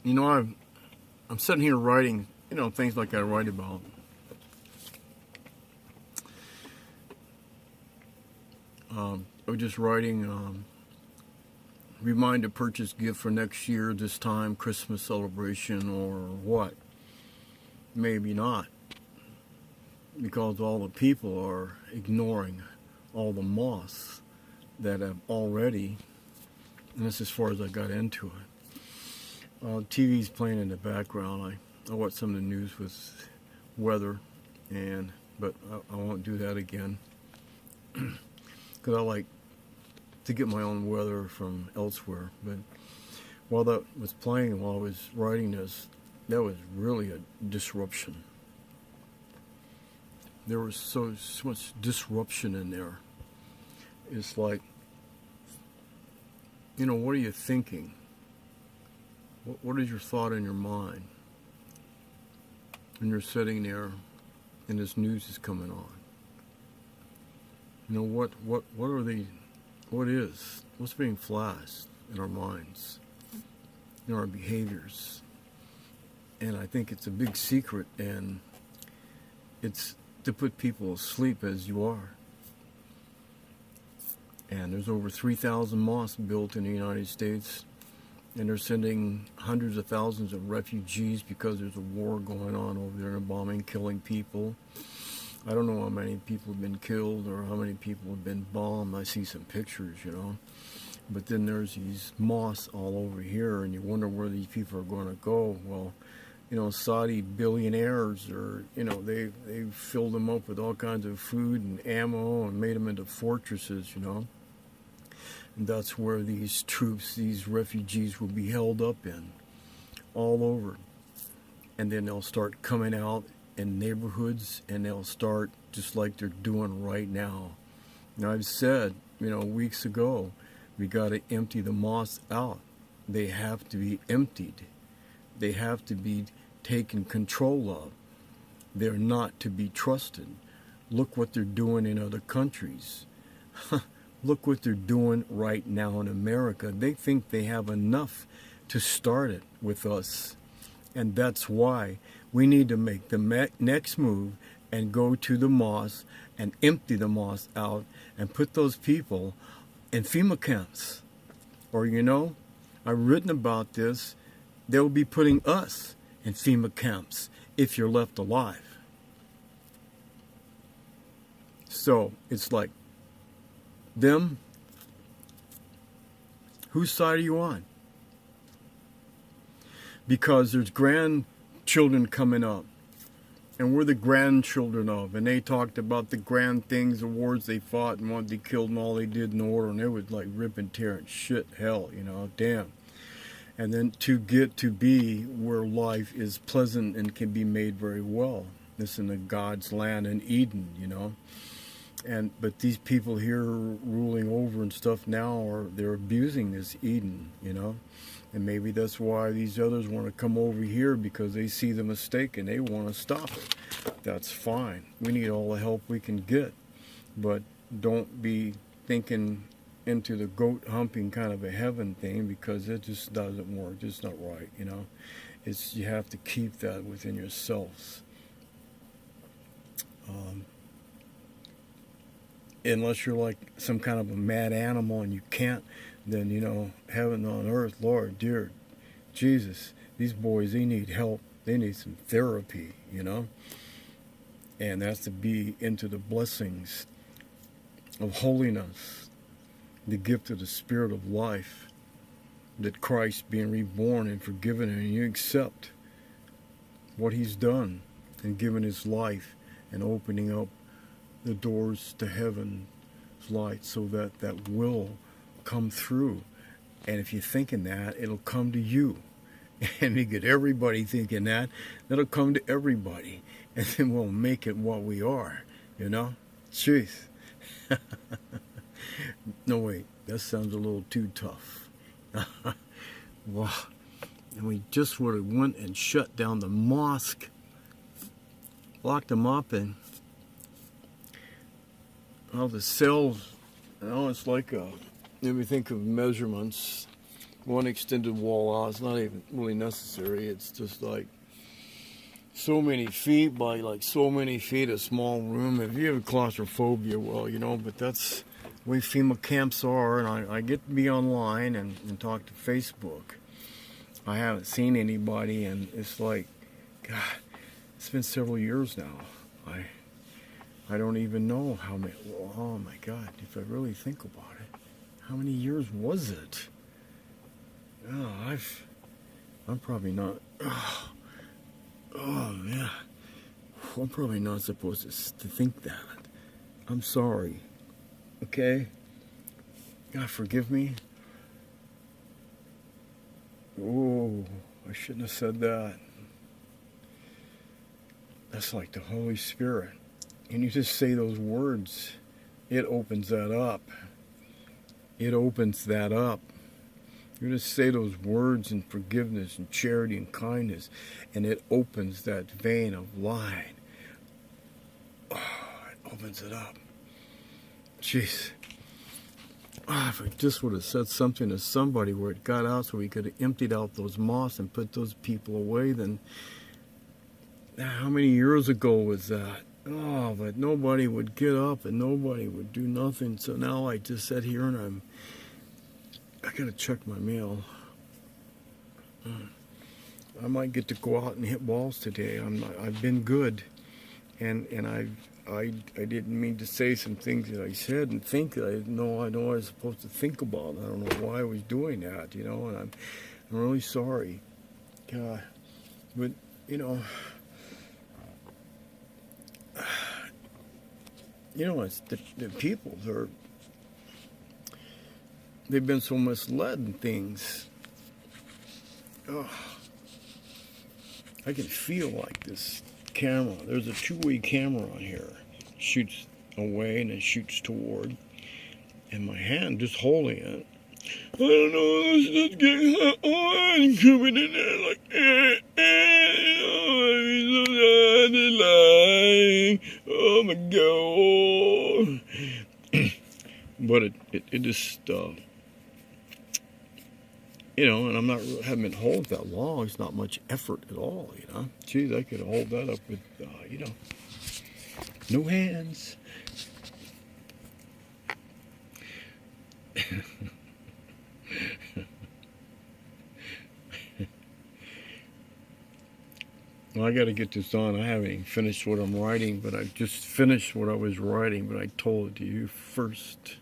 You know, I'm sitting here writing, things like I write about. I was just writing, remind to purchase gift for next year, this time, Christmas celebration, or what? Maybe not. Because all the people are ignoring all the moths that have already, and that's as far as I got into it. TV's playing in the background. I watch some of the news with weather, but I won't do that again. Because I like to get my own weather from elsewhere. But while that was playing, while I was writing this, that was really a disruption. There was so much disruption in there. It's like, what are you thinking? What is your thought in your mind? And you're sitting there, and this news is coming on. What's being flashed in our minds, in our behaviors? And I think it's a big secret, and it's to put people asleep as you are. And there's over 3,000 mosques built in the United States, and they're sending hundreds of thousands of refugees because there's a war going on over there, and bombing, killing people. I don't know how many people have been killed or how many people have been bombed. I see some pictures, But then there's these mosques all over here, and you wonder where these people are going to go. Well, Saudi billionaires they filled them up with all kinds of food and ammo and made them into fortresses, And that's where these troops, these refugees will be held up in, all over. And then they'll start coming out in neighborhoods, and they'll start just like they're doing right now. Now, I've said, weeks ago, we got to empty the mosques out. They have to be emptied. They have to be taken control of. They're not to be trusted. Look what they're doing in other countries. Look what they're doing right now in America. They think they have enough to start it with us. And that's why we need to make the next move and go to the mosque and empty the mosque out and put those people in FEMA camps. Or, I've written about this. They'll be putting us in FEMA camps if you're left alive. So it's like, them, whose side are you on? Because there's grandchildren coming up, and we're the grandchildren of, and they talked about the grand things, the wars they fought and what they killed and all they did in order, and it was like rip and tear and shit, hell, damn. And then to get to be where life is pleasant and can be made very well. This in the God's land in Eden, But these people here ruling over and stuff now they're abusing this Eden, And maybe that's why these others want to come over here, because they see the mistake and they want to stop it. That's fine. We need all the help we can get. But don't be thinking into the goat humping kind of a heaven thing, because it just doesn't work. It's not right, You have to keep that within yourselves. Unless you're like some kind of a mad animal and you can't, then, heaven on earth, Lord, dear Jesus, these boys, they need help. They need some therapy, And that's to be into the blessings of holiness, the gift of the Spirit of life, that Christ being reborn and forgiven, and you accept what He's done and given His life and opening up the doors to heaven's light, so that will come through. And if you're thinking that, it'll come to you. And you get everybody thinking that, that'll come to everybody. And then we'll make it what we are, Truth. No, wait, that sounds a little too tough. Wow. And we just would have went and shut down the mosque, locked them up, and the cells, it's like if you think of measurements, one extended wall out. It's not even really necessary. It's just like so many feet by like so many feet, a small room. If you have claustrophobia, well, you know, but that's the way FEMA camps are. And I get to be online and talk to Facebook. I haven't seen anybody, and it's like, God, it's been several years now. I don't even know how many. Oh my God, if I really think about it, how many years was it? Oh, I'm probably not. Oh man, I'm probably not supposed to think that. I'm sorry. Okay. God, forgive me. Oh, I shouldn't have said that. That's like the Holy Spirit. And you just say those words, it opens that up. It opens that up. You just say those words in forgiveness and charity and kindness, and it opens that vein of line. Oh, it opens it up. Jeez. Oh, if I just would have said something to somebody where it got out so we could have emptied out those moths and put those people away, then how many years ago was that? Oh, but nobody would get up and nobody would do nothing. So now I just sat here and I gotta check my mail. I might get to go out and hit walls today. I've been good, and I didn't mean to say some things that I said and think that I know I was supposed to think about. I don't know why I was doing that, you know. And I'm really sorry, God. But you know, it's the people they've been so misled in things. Oh, I can feel like this camera. There's a two-way camera on here. It shoots away and it shoots toward. And my hand just holding it. I don't know, it's just getting hot. Oh, I'm coming in there like, oh my God. But it just, and haven't been holding that long. It's not much effort at all, you know. Geez, I could hold that up with, no hands. Well, I got to get this on. I haven't even finished what I'm writing, but I just finished what I was writing, but I told it to you first.